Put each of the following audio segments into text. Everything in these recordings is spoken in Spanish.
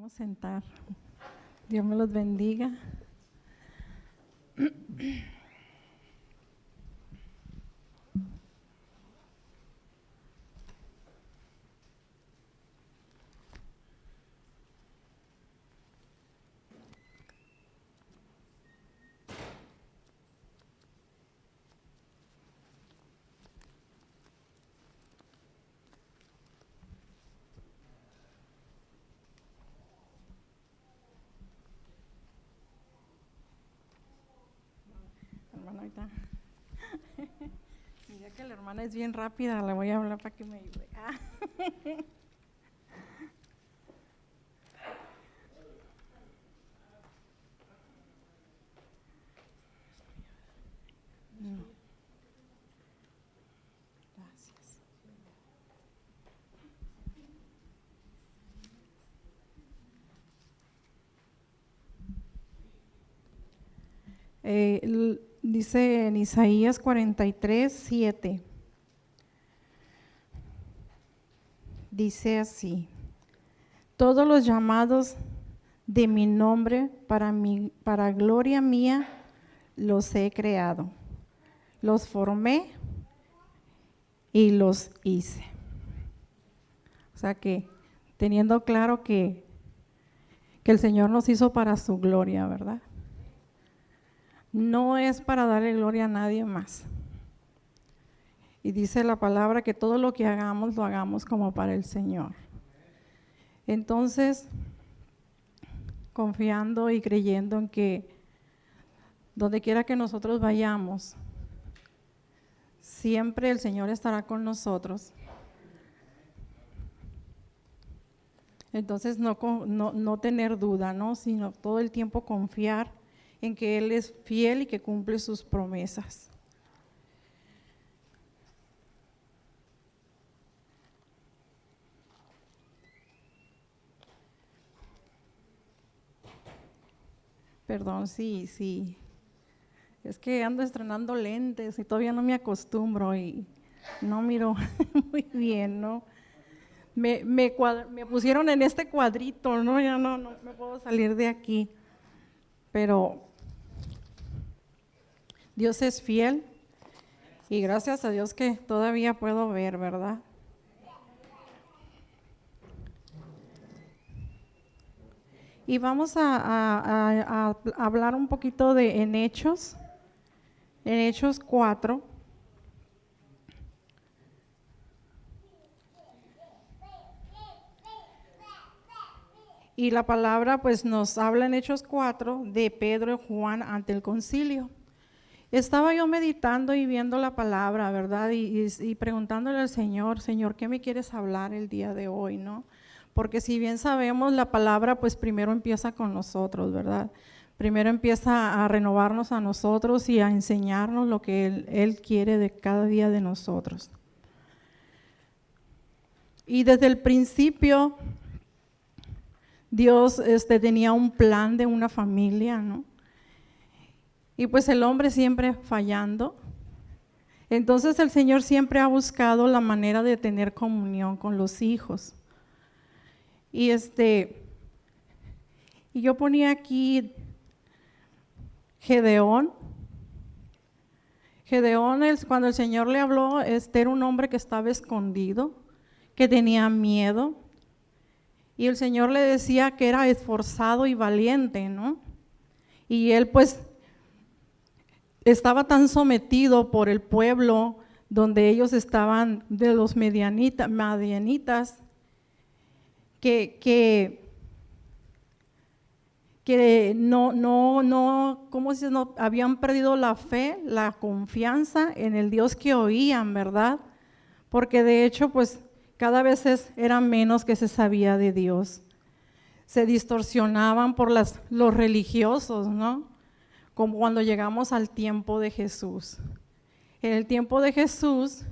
podemos sentar. Dios me los bendiga. Hermano, ahorita. Ya que la hermana es bien rápida, le voy a hablar para que me ayude. Gracias. Dice en Isaías 43:7, dice así: todos los llamados de mi nombre para gloria mía los he creado, los formé y los hice. O sea que teniendo claro que el Señor nos hizo para su gloria, ¿verdad? No es para darle gloria a nadie más. Y dice la palabra que todo lo que hagamos, lo hagamos como para el Señor. Entonces, confiando y creyendo en que donde quiera que nosotros vayamos, siempre el Señor estará con nosotros. Entonces, no tener duda, ¿no? Sino todo el tiempo confiar en que Él es fiel y que cumple sus promesas. Perdón, sí. Es que ando estrenando lentes y todavía no me acostumbro y no miro muy bien, ¿no? Me pusieron en este cuadrito, ¿no? Ya no me puedo salir de aquí. Pero Dios es fiel y gracias a Dios que todavía puedo ver, ¿verdad? Y vamos a hablar un poquito en Hechos 4. Y la palabra pues nos habla en Hechos 4 de Pedro y Juan ante el concilio. Estaba yo meditando y viendo la palabra, ¿verdad? Y preguntándole al Señor, ¿qué me quieres hablar el día de hoy, no? Porque si bien sabemos la palabra, pues primero empieza con nosotros, ¿verdad? Primero empieza a renovarnos a nosotros y a enseñarnos lo que Él quiere de cada día de nosotros. Y desde el principio, Dios tenía un plan de una familia, ¿no? Y pues el hombre siempre fallando. Entonces el Señor siempre ha buscado la manera de tener comunión con los hijos. Y yo ponía aquí Gedeón. Gedeón, cuando el Señor le habló, era un hombre que estaba escondido, que tenía miedo. Y el Señor le decía que era esforzado y valiente, ¿no? Y él pues estaba tan sometido por el pueblo donde ellos estaban de los madianitas que no habían perdido la fe, la confianza en el Dios que oían, ¿verdad? Porque de hecho pues cada vez era menos que se sabía de Dios. Se distorsionaban por los religiosos, ¿no? Como cuando llegamos al tiempo de Jesús. En el tiempo de Jesús,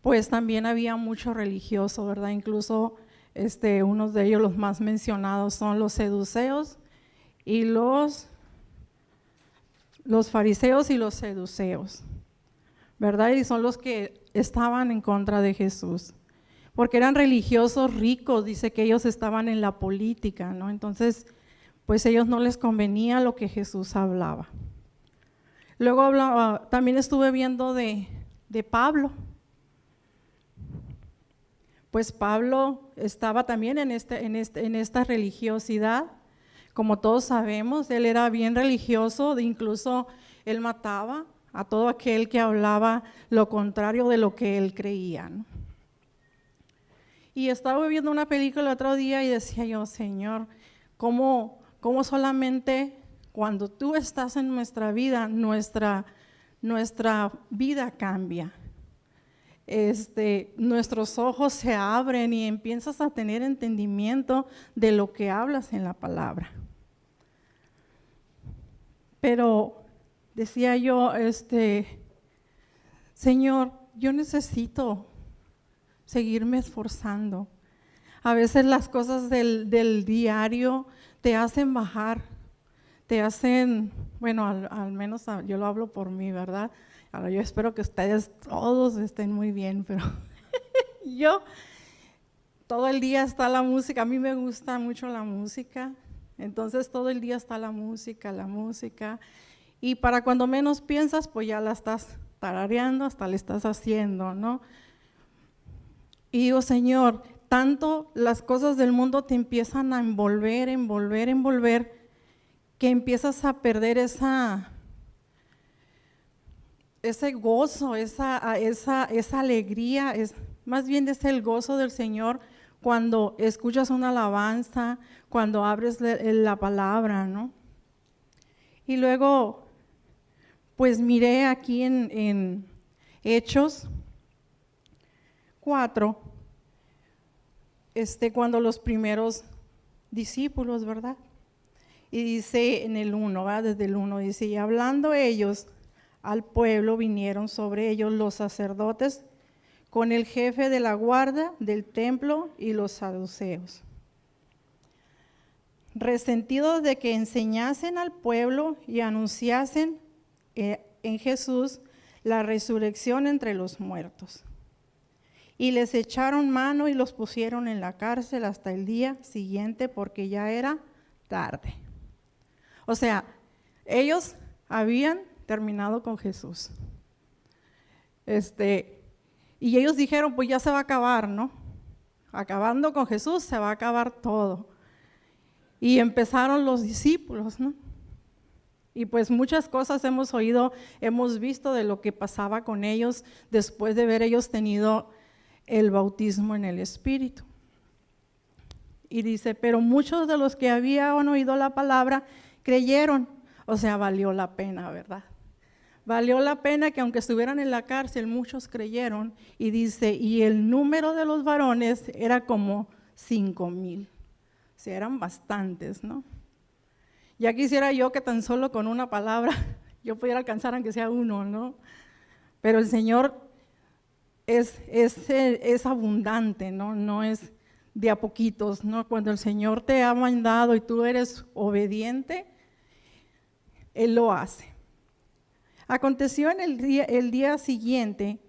pues también había mucho religioso, ¿verdad? Incluso unos de ellos, los más mencionados, son los seduceos y los fariseos y los seduceos, ¿verdad? Y son los que estaban en contra de Jesús. porque eran religiosos ricos, dice que ellos estaban en la política, ¿no? Entonces, pues a ellos no les convenía lo que Jesús hablaba. Luego también estuve viendo de Pablo. Pues Pablo estaba también en esta religiosidad. Como todos sabemos, él era bien religioso, incluso él mataba a todo aquel que hablaba lo contrario de lo que él creía, ¿no? Y estaba viendo una película el otro día y decía yo, Señor, ¿cómo solamente cuando tú estás en nuestra vida, nuestra vida cambia? Nuestros ojos se abren y empiezas a tener entendimiento de lo que hablas en la palabra. Pero decía yo, Señor, yo necesito seguirme esforzando. A veces las cosas del diario te hacen bajar, te hacen, bueno, al menos yo lo hablo por mí, ¿verdad? Ahora yo espero que ustedes todos estén muy bien, pero yo, todo el día está la música, a mí me gusta mucho la música, entonces todo el día está la música, y para cuando menos piensas, pues ya la estás tarareando, hasta le estás haciendo, ¿no? Y digo, Señor, tanto las cosas del mundo te empiezan a envolver, que empiezas a perder ese gozo, esa alegría, más bien es el gozo del Señor cuando escuchas una alabanza, cuando abres la palabra, ¿no? Y luego, pues miré aquí en Hechos 4, cuando los primeros discípulos, ¿verdad? Y dice en el 1, ¿verdad? Desde el 1 dice, y hablando ellos al pueblo, vinieron sobre ellos los sacerdotes con el jefe de la guardia del templo y los saduceos, resentidos de que enseñasen al pueblo y anunciasen en Jesús la resurrección entre los muertos. Y les echaron mano y los pusieron en la cárcel hasta el día siguiente porque ya era tarde. O sea, ellos habían terminado con Jesús. Y ellos dijeron, pues ya se va a acabar, ¿no? Acabando con Jesús se va a acabar todo. Y empezaron los discípulos, ¿no? Y pues muchas cosas hemos oído, hemos visto de lo que pasaba con ellos después de haber ellos tenido el bautismo en el Espíritu. Y dice, pero muchos de los que habían oído la palabra creyeron, o sea, valió la pena, ¿verdad? Valió la pena que aunque estuvieran en la cárcel, muchos creyeron. Y dice, y el número de los varones era como 5,000, o sea, eran bastantes, ¿no? Ya quisiera yo que tan solo con una palabra yo pudiera alcanzar aunque sea uno, ¿no? Pero el Señor es abundante, ¿no? No es de a poquitos, ¿no? Cuando el Señor te ha mandado y tú eres obediente, Él lo hace. Aconteció en el día siguiente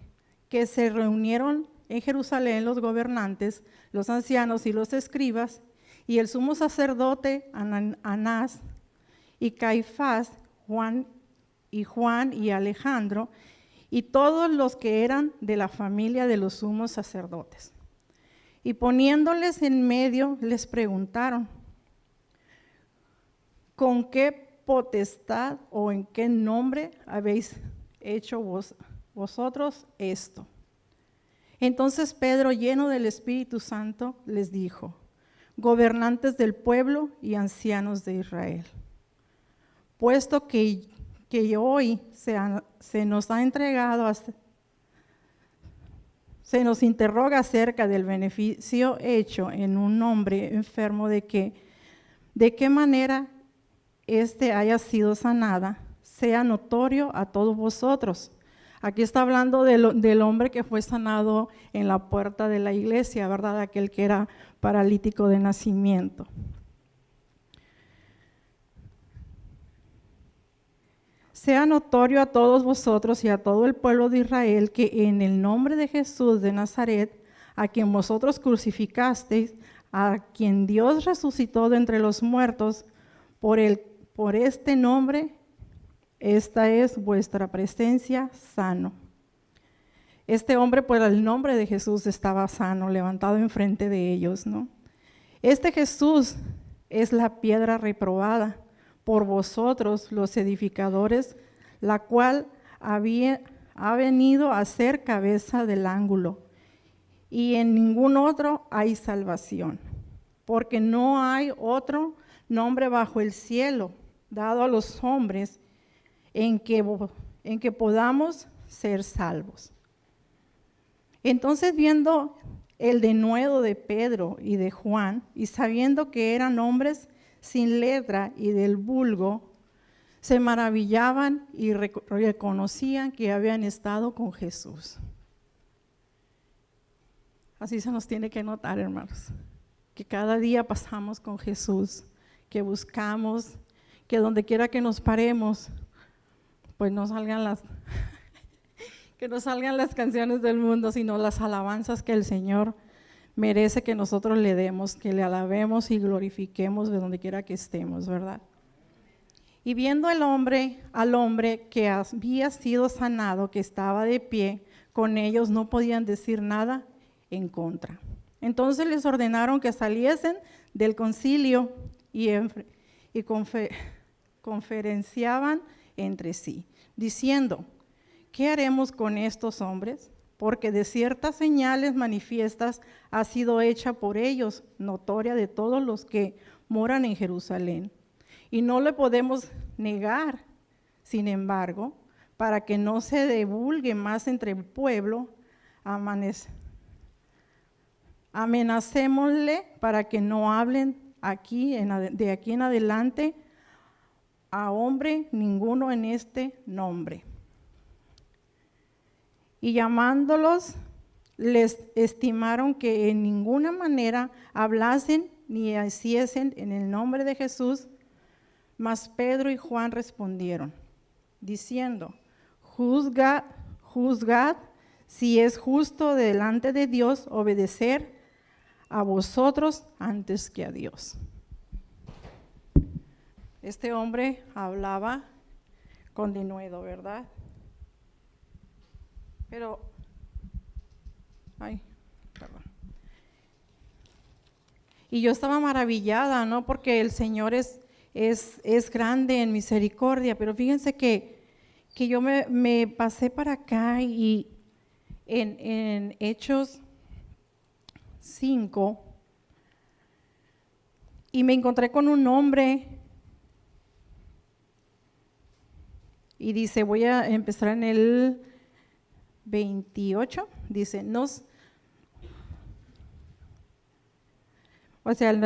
que se reunieron en Jerusalén los gobernantes, los ancianos y los escribas, y el sumo sacerdote Anás y Caifás, Juan y Alejandro, y todos los que eran de la familia de los sumos sacerdotes. Y poniéndoles en medio, les preguntaron, ¿con qué potestad o en qué nombre habéis hecho vosotros esto? Entonces Pedro, lleno del Espíritu Santo, les dijo, gobernantes del pueblo y ancianos de Israel, puesto que hoy se nos ha entregado, se nos interroga acerca del beneficio hecho en un hombre enfermo, de qué manera haya sido sanada, sea notorio a todos vosotros. Aquí está hablando del hombre que fue sanado en la puerta de la iglesia, ¿verdad? Aquel que era paralítico de nacimiento. Sea notorio a todos vosotros y a todo el pueblo de Israel que en el nombre de Jesús de Nazaret, a quien vosotros crucificasteis, a quien Dios resucitó de entre los muertos, por este nombre, esta es vuestra presencia sano. Este hombre, por el nombre de Jesús, estaba sano, levantado enfrente de ellos, ¿no? Este Jesús es la piedra reprobada por vosotros, los edificadores, la cual ha venido a ser cabeza del ángulo, y en ningún otro hay salvación, porque no hay otro nombre bajo el cielo dado a los hombres en que podamos ser salvos. Entonces, viendo el denuedo de Pedro y de Juan, y sabiendo que eran hombres sin letra y del vulgo, se maravillaban y reconocían que habían estado con Jesús. Así se nos tiene que notar, hermanos, que cada día pasamos con Jesús, que buscamos, que donde quiera que nos paremos, pues no salgan que no salgan las canciones del mundo, sino las alabanzas que el Señor merece que nosotros le demos, que le alabemos y glorifiquemos de donde quiera que estemos, ¿verdad? Y viendo al hombre que había sido sanado, que estaba de pie, con ellos no podían decir nada en contra. Entonces les ordenaron que saliesen del concilio y conferenciaban entre sí, diciendo: ¿qué haremos con estos hombres? Porque de ciertas señales manifiestas ha sido hecha por ellos, notoria de todos los que moran en Jerusalén. Y no le podemos negar, sin embargo, para que no se divulgue más entre el pueblo, amenacémosle para que no hablen de aquí en adelante a hombre ninguno en este nombre. Y llamándolos, les estimaron que en ninguna manera hablasen ni hiciesen en el nombre de Jesús. Mas Pedro y Juan respondieron, diciendo: juzgad si es justo delante de Dios obedecer a vosotros antes que a Dios. Este hombre hablaba con denuedo, ¿verdad? Pero, perdón. Y yo estaba maravillada, ¿no? Porque el Señor es grande en misericordia, pero fíjense que yo me pasé para acá y en Hechos 5 y me encontré con un hombre y dice, voy a empezar en el 28, dice,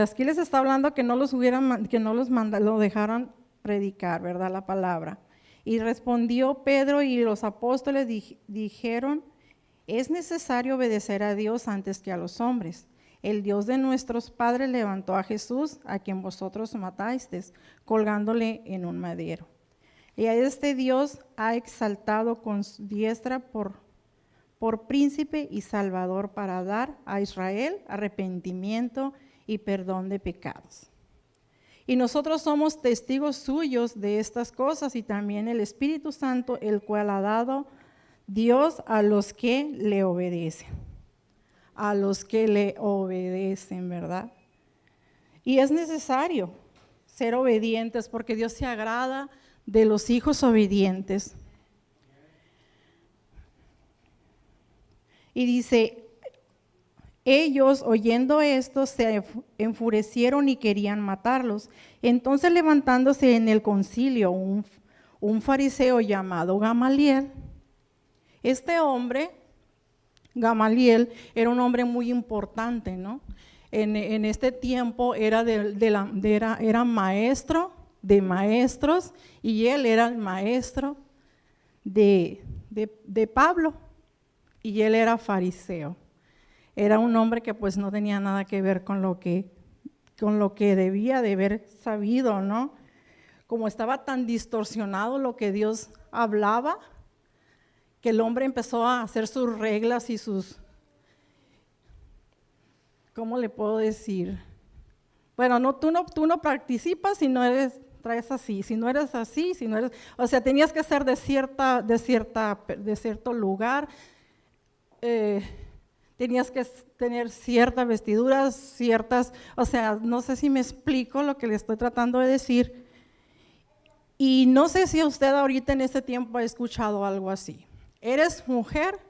aquí les está hablando que no lo dejaran predicar, ¿verdad? La palabra. Y respondió Pedro y los apóstoles dijeron: es necesario obedecer a Dios antes que a los hombres. El Dios de nuestros padres levantó a Jesús, a quien vosotros matasteis, colgándole en un madero. Y a este Dios ha exaltado con su diestra por príncipe y salvador para dar a Israel arrepentimiento y perdón de pecados. Y nosotros somos testigos suyos de estas cosas, y también el Espíritu Santo, el cual ha dado Dios a los que le obedecen. A los que le obedecen, ¿verdad? Y es necesario ser obedientes porque Dios se agrada de los hijos obedientes. Y dice, ellos oyendo esto se enfurecieron y querían matarlos. Entonces levantándose en el concilio un fariseo llamado Gamaliel, este hombre, Gamaliel, era un hombre muy importante, ¿no? En este tiempo era maestro de maestros y él era el maestro de Pablo y él era fariseo. Era un hombre que pues no tenía nada que ver con lo que debía de haber sabido, ¿no? Como estaba tan distorsionado lo que Dios hablaba, que el hombre empezó a hacer sus reglas y ¿cómo le puedo decir? Bueno, tú no participas si no eres, traes así, si no eres así, si no eres, o sea, tenías que ser de cierto lugar, eh, tenías que tener ciertas vestiduras, o sea, no sé si me explico lo que le estoy tratando de decir. Y no sé si usted ahorita en este tiempo ha escuchado algo así. Eres mujer,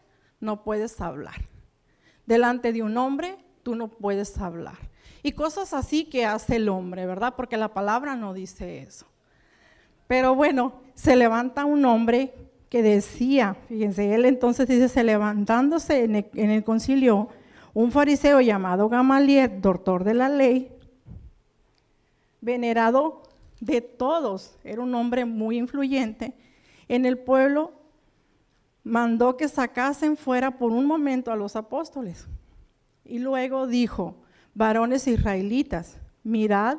no puedes hablar. Delante de un hombre, tú no puedes hablar. Y cosas así que hace el hombre, ¿verdad? Porque la palabra no dice eso. Pero bueno, se levanta un hombre que decía, fíjense, él entonces dice, se levantándose en el concilio, un fariseo llamado Gamaliel, doctor de la ley, venerado de todos, era un hombre muy influyente en el pueblo, mandó que sacasen fuera por un momento a los apóstoles. Y luego dijo, varones israelitas, mirad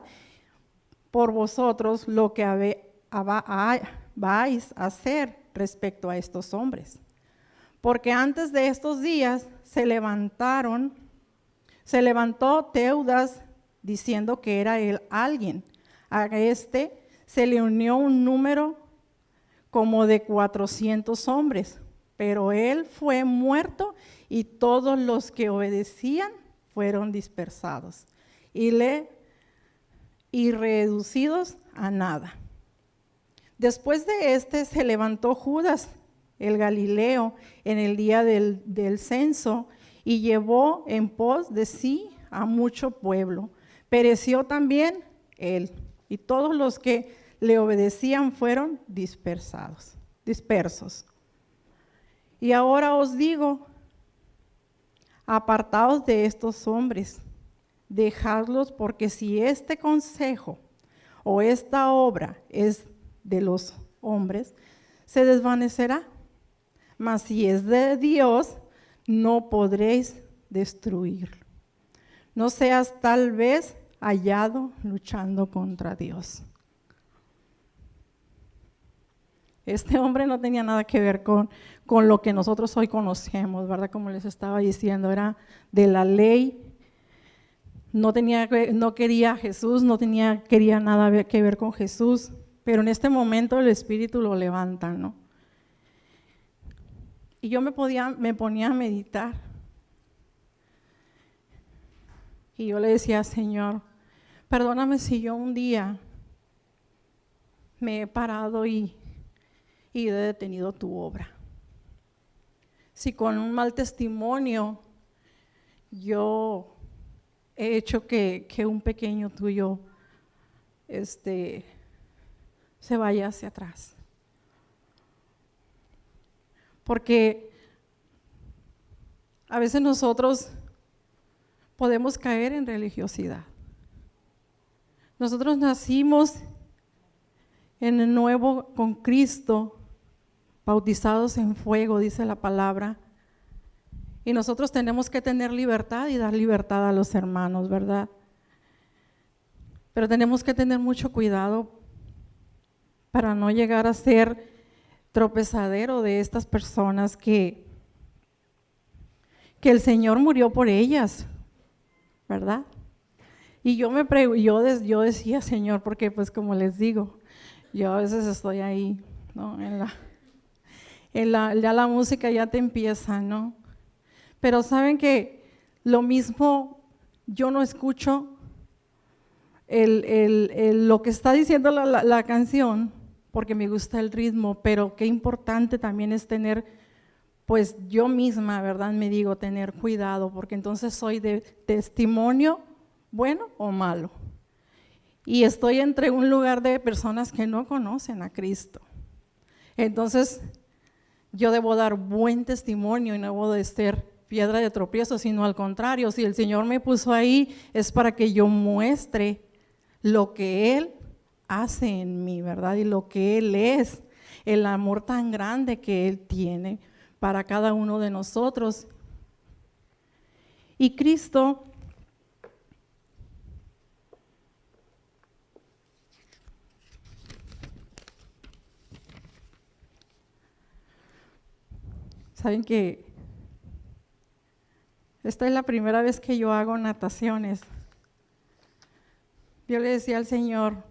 por vosotros lo que vais a hacer respecto a estos hombres. Porque antes de estos días se levantó Teudas diciendo que era él alguien. A este se le unió un número como de 400 hombres, pero él fue muerto y todos los que obedecían fueron dispersados y reducidos a nada. Después de este se levantó Judas, el Galileo, en el día del censo y llevó en pos de sí a mucho pueblo. Pereció también él y todos los que le obedecían fueron dispersos. Y ahora os digo, apartaos de estos hombres, dejadlos, porque si este consejo o esta obra es de los hombres, se desvanecerá. Mas si es de Dios, no podréis destruirlo. No seas tal vez hallado luchando contra Dios. Este hombre no tenía nada que ver con lo que nosotros hoy conocemos, ¿verdad? Como les estaba diciendo, era de la ley. No quería a Jesús, quería nada que ver con Jesús, pero en este momento el Espíritu lo levanta, ¿no? Y yo me ponía a meditar. Y yo le decía, Señor, perdóname si yo un día me he parado y he detenido tu obra. Si con un mal testimonio yo he hecho que un pequeño tuyo se vaya hacia atrás. Porque a veces nosotros podemos caer en religiosidad. Nosotros nacimos en el nuevo con Cristo, bautizados en fuego, dice la palabra. Y nosotros tenemos que tener libertad y dar libertad a los hermanos, ¿verdad? Pero tenemos que tener mucho cuidado para no llegar a ser tropezadero de estas personas que el Señor murió por ellas, ¿verdad? Y yo decía, Señor, porque pues como les digo, yo a veces estoy ahí, ¿no? Ya la música ya te empieza, ¿no? Pero saben que lo mismo, yo no escucho lo que está diciendo la canción, porque me gusta el ritmo, pero qué importante también es tener, pues yo misma, ¿verdad? Me digo, tener cuidado, porque entonces soy de testimonio bueno o malo. Y estoy entre un lugar de personas que no conocen a Cristo. Entonces, yo debo dar buen testimonio y no debo de ser piedra de tropiezo, sino al contrario, si el Señor me puso ahí es para que yo muestre lo que Él hace en mí, ¿verdad? Y lo que Él es, el amor tan grande que Él tiene para cada uno de nosotros. Y Cristo saben que Esta es la primera vez que yo hago nataciones. Yo le decía al Señor,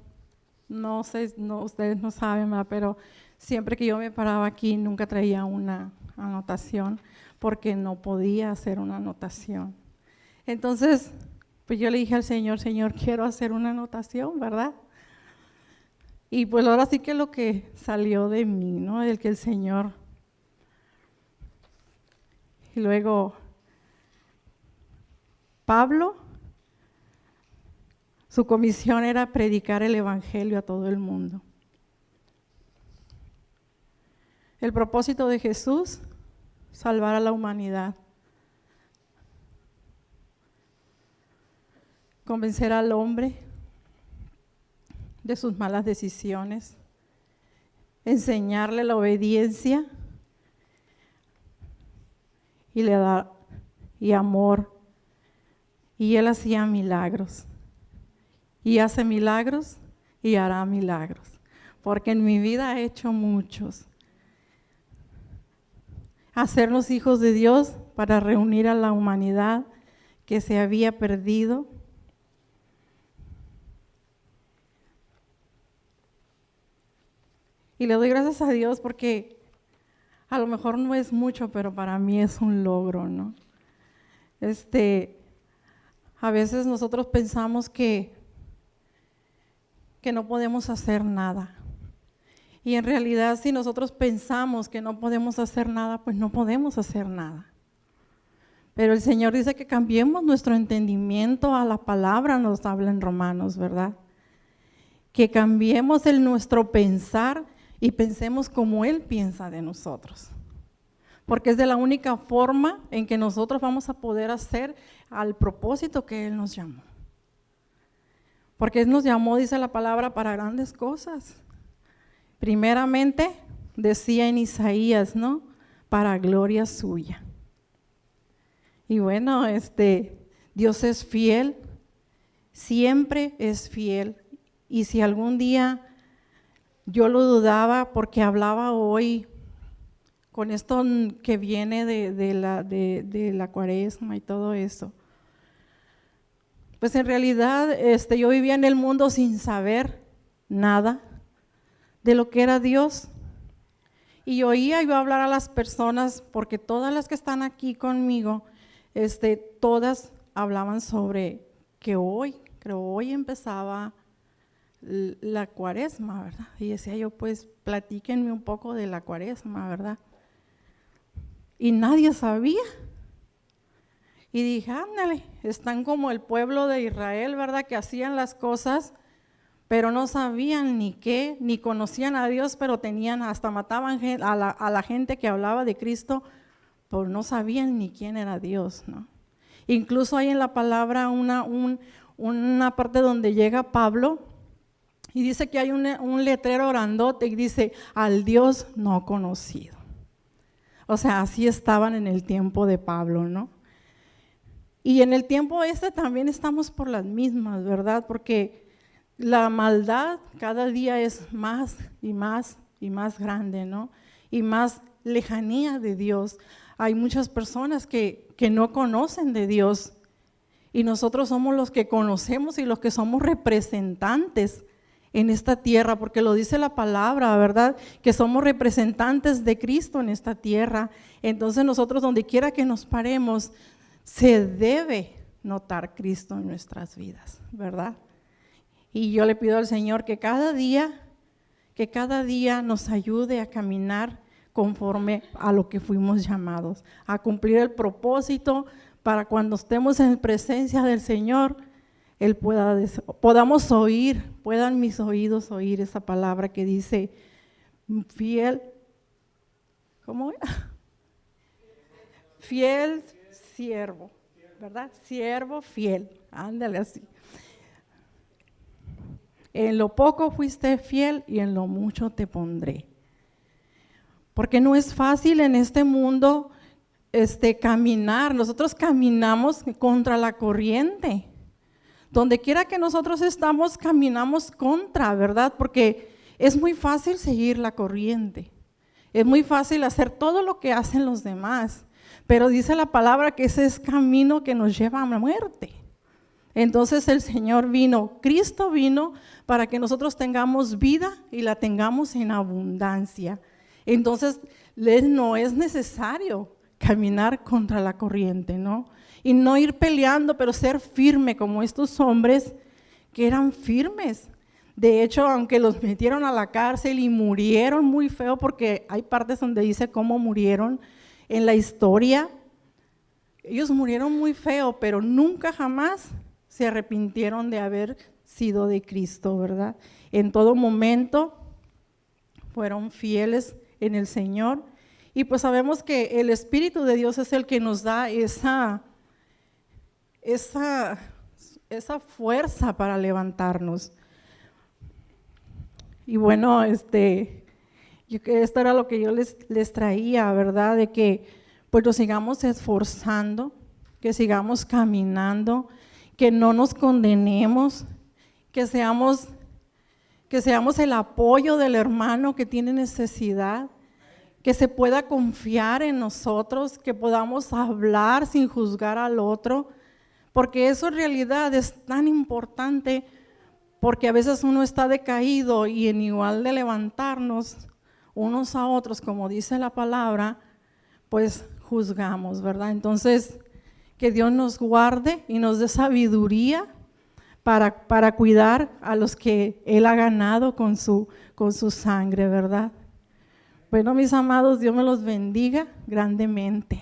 no sé, no, ustedes no saben, ¿verdad? Pero siempre que yo me paraba aquí nunca traía una anotación porque no podía hacer una anotación. Entonces, pues yo le dije al Señor, Señor, quiero hacer una anotación, ¿verdad? Y pues ahora sí que lo que salió de mí, ¿no? El que el Señor. Y luego, Pablo, su comisión era predicar el evangelio a todo el mundo. El propósito de Jesús, salvar a la humanidad. Convencer al hombre de sus malas decisiones, enseñarle la obediencia y le da y amor. Y él hacía milagros. Y hace milagros y hará milagros. Porque en mi vida ha hecho muchos. Hacernos hijos de Dios para reunir a la humanidad que se había perdido. Y le doy gracias a Dios porque a lo mejor no es mucho, pero para mí es un logro, ¿no? A veces nosotros pensamos que no podemos hacer nada. Y en realidad, si nosotros pensamos que no podemos hacer nada, pues no podemos hacer nada. Pero el Señor dice que cambiemos nuestro entendimiento a la palabra, nos habla en Romanos, ¿verdad? Que cambiemos nuestro pensar y pensemos como Él piensa de nosotros. Porque es de la única forma en que nosotros vamos a poder hacer al propósito que Él nos llamó. Porque Él nos llamó, dice la palabra, para grandes cosas. Primeramente, decía en Isaías, ¿no? Para gloria suya. Y bueno, Dios es fiel, siempre es fiel. Y si algún día yo lo dudaba porque hablaba hoy con esto que viene de la cuaresma y todo eso, pues en realidad yo vivía en el mundo sin saber nada de lo que era Dios. Y oía yo hablar a las personas, porque todas las que están aquí conmigo, todas hablaban sobre que creo hoy empezaba la cuaresma, ¿verdad? Y decía yo, pues platíquenme un poco de la cuaresma, ¿verdad? Y nadie sabía. Y dije, ándale, están como el pueblo de Israel, ¿verdad? Que hacían las cosas, pero no sabían ni qué, ni conocían a Dios, pero hasta mataban a la gente que hablaba de Cristo, pero no sabían ni quién era Dios, ¿no? Incluso hay en la palabra una parte donde llega Pablo y dice que hay un letrero grandote y dice, al Dios no conocido. O sea, así estaban en el tiempo de Pablo, ¿no? Y en el tiempo también estamos por las mismas, ¿verdad? Porque la maldad cada día es más y más y más grande, ¿no? Y más lejanía de Dios. Hay muchas personas que no conocen de Dios y nosotros somos los que conocemos y los que somos representantes en esta tierra, porque lo dice la palabra, ¿verdad? Que somos representantes de Cristo en esta tierra. Entonces nosotros donde quiera que nos paremos, se debe notar Cristo en nuestras vidas, ¿verdad? Y yo le pido al Señor que cada día nos ayude a caminar conforme a lo que fuimos llamados, a cumplir el propósito para cuando estemos en presencia del Señor, Él podamos oír, puedan mis oídos oír esa palabra que dice, fiel, ¿cómo era? Fiel siervo, ¿verdad? Siervo fiel, ándale así. En lo poco fuiste fiel y en lo mucho te pondré. Porque no es fácil en este mundo caminar. Nosotros caminamos contra la corriente. Donde quiera que nosotros estamos, caminamos contra, ¿verdad? Porque es muy fácil seguir la corriente. Es muy fácil hacer todo lo que hacen los demás. pero dice la palabra que ese es camino que nos lleva a la muerte. Entonces el Señor vino, Cristo vino para que nosotros tengamos vida y la tengamos en abundancia. Entonces no es necesario caminar contra la corriente, ¿no? Y no ir peleando, pero ser firme como estos hombres que eran firmes. De hecho, aunque los metieron a la cárcel y murieron muy feo, porque hay partes donde dice cómo murieron en la historia, ellos murieron muy feo, pero nunca jamás se arrepintieron de haber sido de Cristo, ¿verdad? En todo momento fueron fieles en el Señor. Y pues sabemos que el Espíritu de Dios es el que nos da esa fuerza para levantarnos. Y bueno, esto era lo que yo les traía, ¿verdad? De que pues nos sigamos esforzando, que sigamos caminando, que no nos condenemos, que seamos el apoyo del hermano que tiene necesidad, que se pueda confiar en nosotros, que podamos hablar sin juzgar al otro, porque eso en realidad es tan importante, porque a veces uno está decaído y en igual de levantarnos unos a otros, como dice la palabra, pues juzgamos, ¿verdad? Entonces, que Dios nos guarde y nos dé sabiduría para cuidar a los que Él ha ganado con su sangre, ¿verdad? Bueno, mis amados, Dios me los bendiga grandemente.